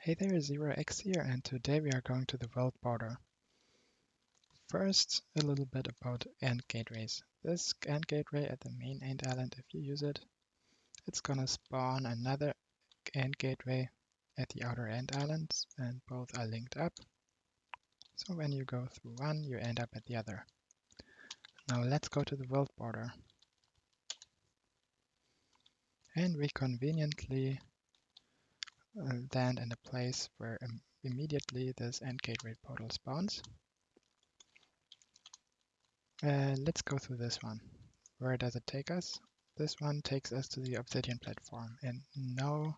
Hey there, 0x here, and today we are going to the Worldborder. First, a little bit about end gateways. This end gateway at the main end island, if you use it, it's gonna spawn another end gateway at the outer end islands, and both are linked up. So when you go through one, you end up at the other. Now let's go to the Worldborder. And we conveniently land in a place where immediately this end gateway portal spawns. Let's go through this one. Where does it take us? This one takes us to the Obsidian platform, and no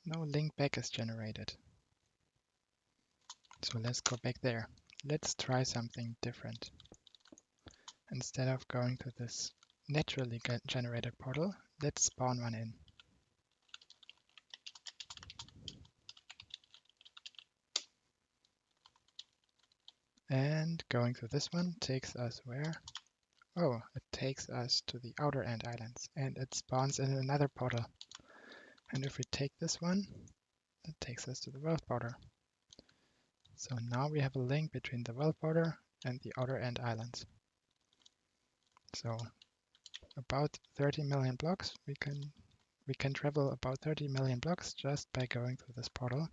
link back is generated. So let's go back there. Let's try something different. Instead of going to this naturally generated portal, let's spawn one in. And going through this one takes us where? Oh, it takes us to the outer end islands, and it spawns in another portal. And if we take this one, it takes us to the Worldborder. So now we have a link between the Worldborder and the outer end islands. So about 30 million blocks, we can travel about 30 million blocks just by going through this portal.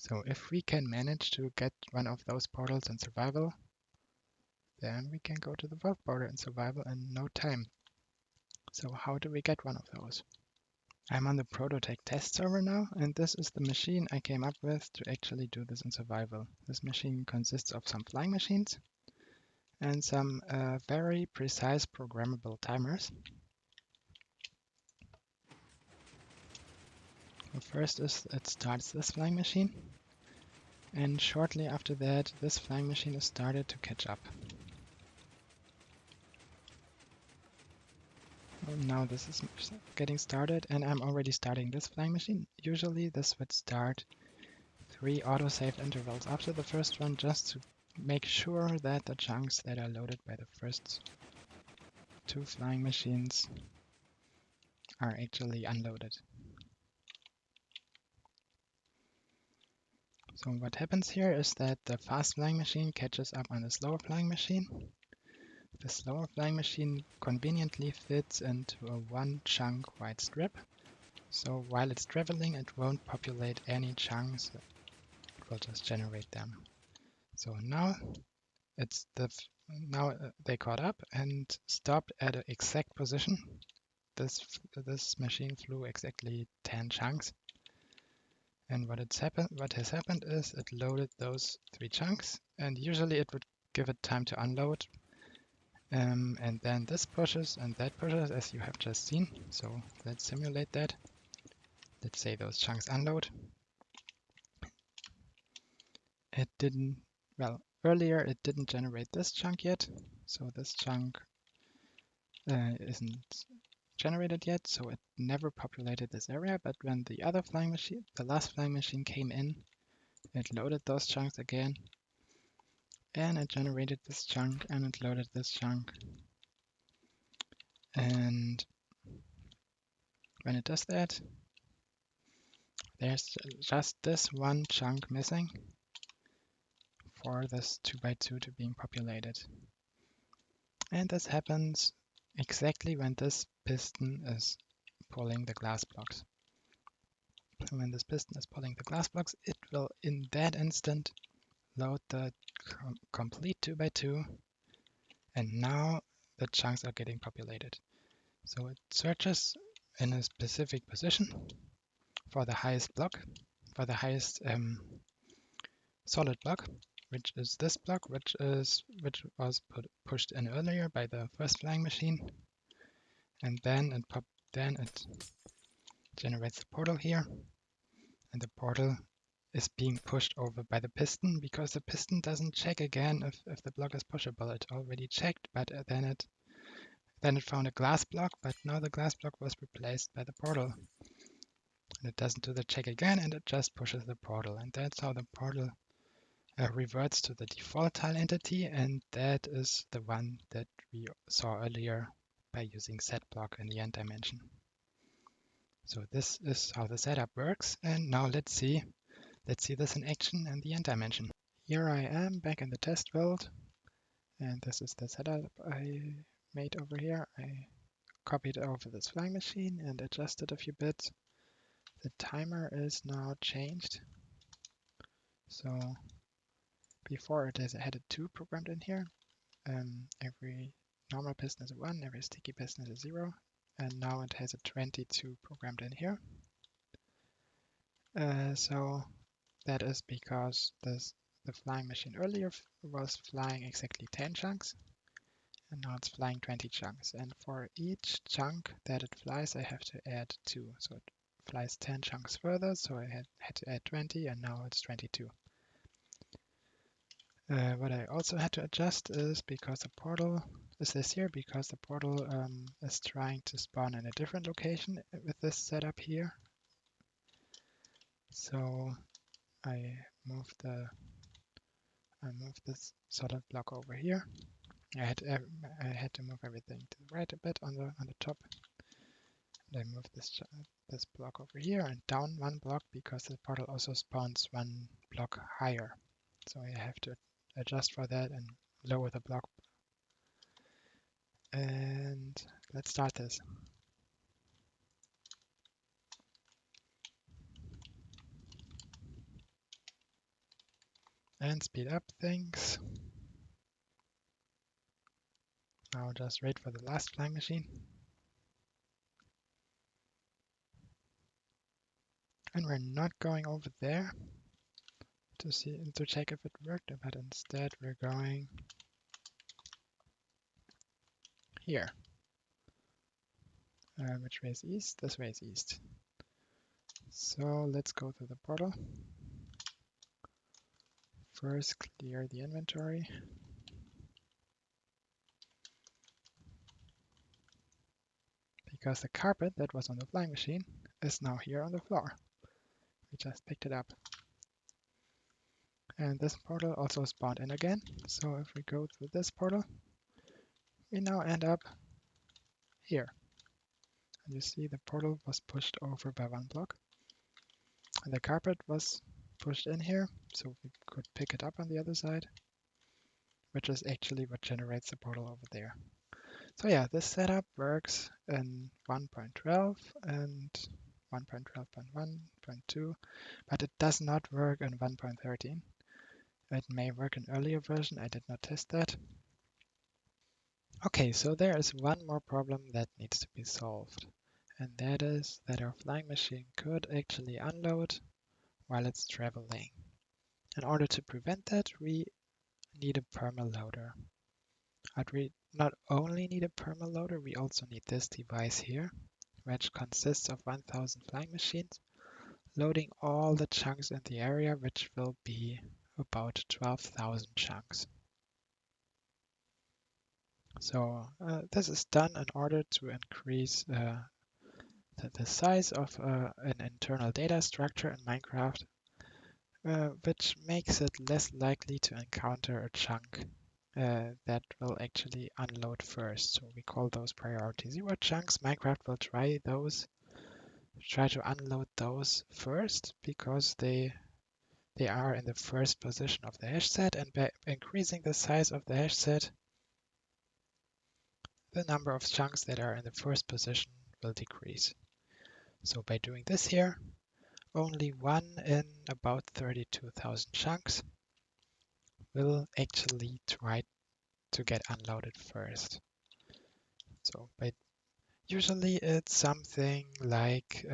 So if we can manage to get one of those portals in survival, then we can go to the Worldborder in survival in no time. So how do we get one of those? I'm on the Prototech test server now, and this is the machine I came up with to actually do this in survival. This machine consists of some flying machines and some very precise programmable timers. The first is it starts this flying machine, and shortly after that this flying machine is started to catch up. Well, now this is getting started, and I'm already starting this flying machine. Usually this would start 3 autosave intervals after the first one, just to make sure that the chunks that are loaded by the first 2 flying machines are actually unloaded. So what happens here is that the fast flying machine catches up on the slower flying machine. The slower flying machine conveniently fits into a 1 chunk wide strip. So while it's traveling, it won't populate any chunks, it will just generate them. So now they caught up and stopped at an exact position. This machine flew exactly 10 chunks. And what has happened is it loaded those 3 chunks, and usually it would give it time to unload. And then this pushes and that pushes, as you have just seen. So let's simulate that. Let's say those chunks unload. It didn't, well, earlier it didn't generate this chunk yet. So this chunk isn't generated yet, so it never populated this area. But when the other flying machine, the last flying machine came in, it loaded those chunks again, and it generated this chunk, and it loaded this chunk. And when it does that, there's just this 1 chunk missing for this 2x2 to being populated. And this happens exactly when this piston is pulling the glass blocks. And when this piston is pulling the glass blocks, it will in that instant load the complete 2x2, and now the chunks are getting populated. So it searches in a specific position for the highest block, for the highest solid block, which is this block, which was pushed in earlier by the first flying machine, and then it generates the portal here, and the portal is being pushed over by the piston, because the piston doesn't check again if the block is pushable. It already checked, but then it found a glass block, but now the glass block was replaced by the portal. And it doesn't do the check again, and it just pushes the portal. And that's how the portal reverts to the default tile entity, and that is the one that we saw earlier by using setBlock in the end dimension. So this is how the setup works. And now let's see this in action in the end dimension. Here I am back in the test world. And this is the setup I made over here. I copied over this flying machine and adjusted a few bits. The timer is now changed. So before it had a 2 programmed in here. Every normal piston is a 1, every sticky piston is a 0. And now it has a 22 programmed in here. So that is because the flying machine earlier was flying exactly 10 chunks. And now it's flying 20 chunks. And for each chunk that it flies, I have to add 2. So it flies 10 chunks further, so I had to add 20, and now it's 22. What I also had to adjust is because the portal is this here, because the portal is trying to spawn in a different location with this setup here. So I moved this solid block over here. I had to move everything to the right a bit on the top. And I moved this block over here and down 1 block because the portal also spawns 1 block higher. So I have to adjust for that and lower the block. And let's start this. And speed up things. Now just wait for the last flying machine. And we're not going over there to check if it worked, but instead we're going here. Which way is east? This way is east. So let's go to the portal. First, clear the inventory. Because the carpet that was on the flying machine is now here on the floor. We just picked it up. And this portal also spawned in again. So if we go through this portal, we now end up here. And you see the portal was pushed over by 1 block. And the carpet was pushed in here, so we could pick it up on the other side, which is actually what generates the portal over there. So yeah, this setup works in 1.12 and 1.12.1.2, but it does not work in 1.13. It may work in earlier version, I did not test that. Okay, so there is one more problem that needs to be solved, and that is that our flying machine could actually unload while it's traveling. In order to prevent that, we need a permaloader. But we not only need a permaloader, we also need this device here, which consists of 1000 flying machines, loading all the chunks in the area, which will be about 12,000 chunks. So this is done in order to increase the size of an internal data structure in Minecraft, which makes it less likely to encounter a chunk that will actually unload first. So we call those priority 0 chunks. Minecraft will try to unload those first because they are in the first position of the hash set, and by increasing the size of the hash set, the number of chunks that are in the first position will decrease. So by doing this here, only 1 in about 32,000 chunks will actually try to get unloaded first. So usually it's something like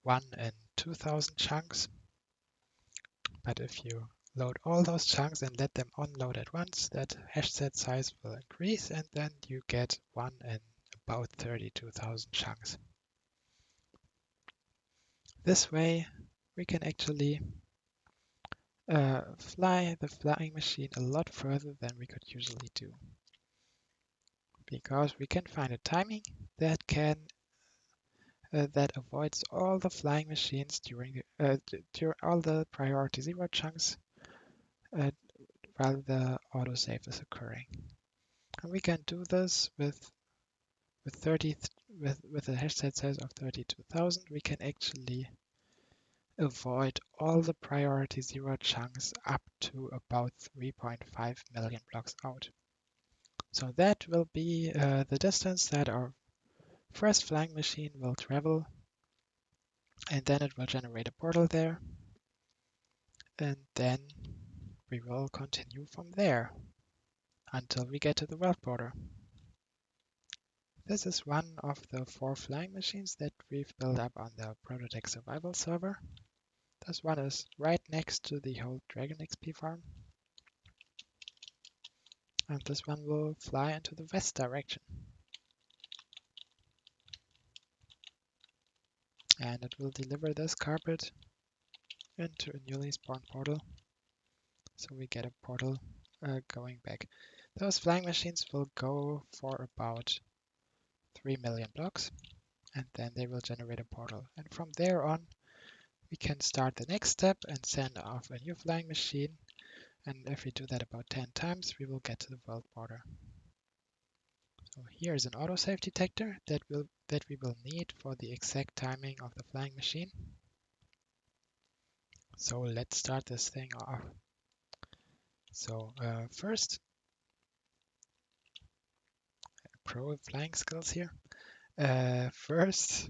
1 in 2,000 chunks. But if you load all those chunks and let them unload at once, that hash set size will increase, and then you get 1 in about 32,000 chunks. This way, we can actually fly the flying machine a lot further than we could usually do. Because we can find a timing that that avoids all the flying machines during all the priority 0 chunks while the autosave is occurring. And we can do this with with a hash set size of 32,000, we can actually avoid all the priority 0 chunks up to about 3.5 million blocks out. So that will be the distance that our first flying machine will travel, and then it will generate a portal there, and then we will continue from there until we get to the world border. This is one of the 4 flying machines that we've built up on the Prototech survival server. This one is right next to the whole Dragon XP farm. And this one will fly into the west direction. And it will deliver this carpet into a newly spawned portal. So we get a portal going back. Those flying machines will go for about 3 million blocks, and then they will generate a portal. And from there on, we can start the next step and send off a new flying machine. And if we do that about 10 times, we will get to the world border. So here is an autosave detector that we will need for the exact timing of the flying machine. So let's start this thing off. So first, pro flying skills here. First,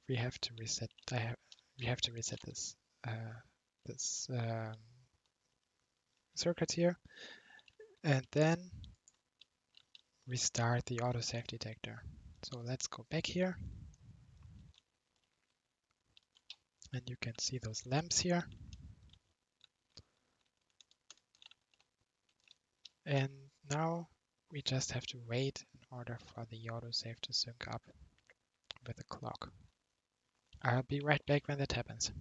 we have to reset. We have to reset this this circuit here, and then restart the autosave detector. So let's go back here, and you can see those lamps here. And now we just have to wait in order for the autosave to sync up with the clock. I'll be right back when that happens.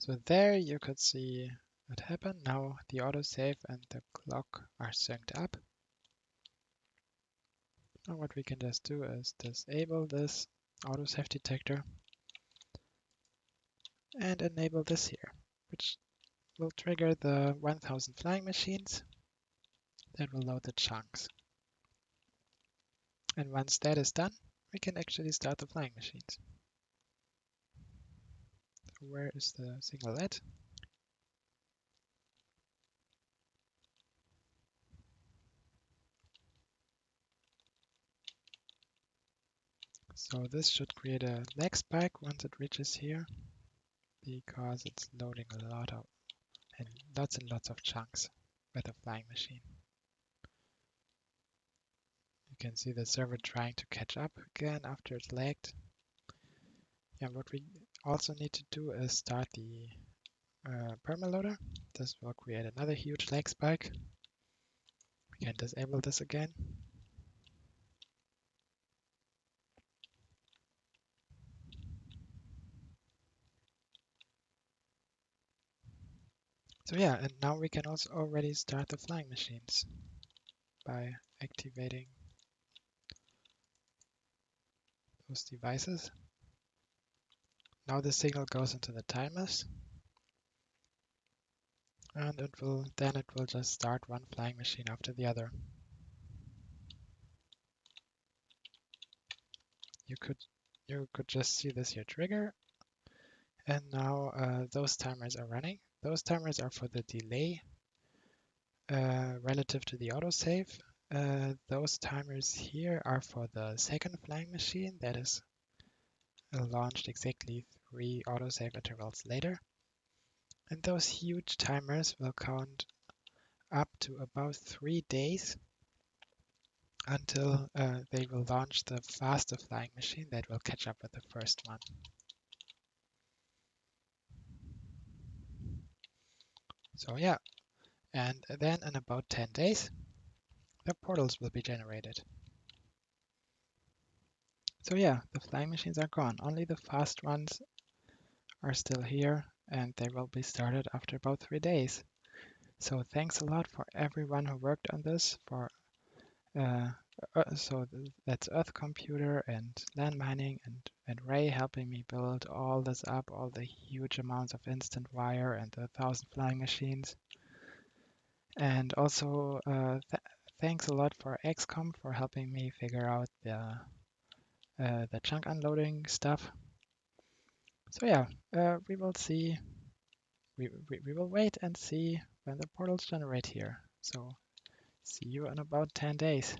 So there you could see what happened. Now the autosave and the clock are synced up. Now what we can just do is disable this autosave detector and enable this here, which will trigger the 1000 flying machines that will load the chunks. And once that is done, we can actually start the flying machines. So where is the signal at? So this should create a lag spike once it reaches here, because it's loading a lot of and lots of chunks with a flying machine. You can see the server trying to catch up again after it lagged. Yeah, what we also need to do is start the permaloader. This will create another huge lag spike. We can disable this again. So yeah, and now we can also already start the flying machines by activating those devices. Now the signal goes into the timers, and it will just start one flying machine after the other. You could just see this here trigger, and now those timers are running. Those timers are for the delay relative to the autosave. Those timers here are for the second flying machine that is launched exactly 3 autosave intervals later. And those huge timers will count up to about 3 days until they will launch the faster flying machine that will catch up with the first one. So yeah, and then in about 10 days, the portals will be generated. So yeah, the flying machines are gone. Only the fast ones are still here, and they will be started after about 3 days. So thanks a lot for everyone who worked on this. That's Earthcomputer and land mining and Ray helping me build all this up, all the huge amounts of instant wire and the 1000 flying machines. And also thanks a lot for XCOM for helping me figure out the chunk unloading stuff. So yeah, we will see. We will wait and see when the portals generate here. So see you in about 10 days.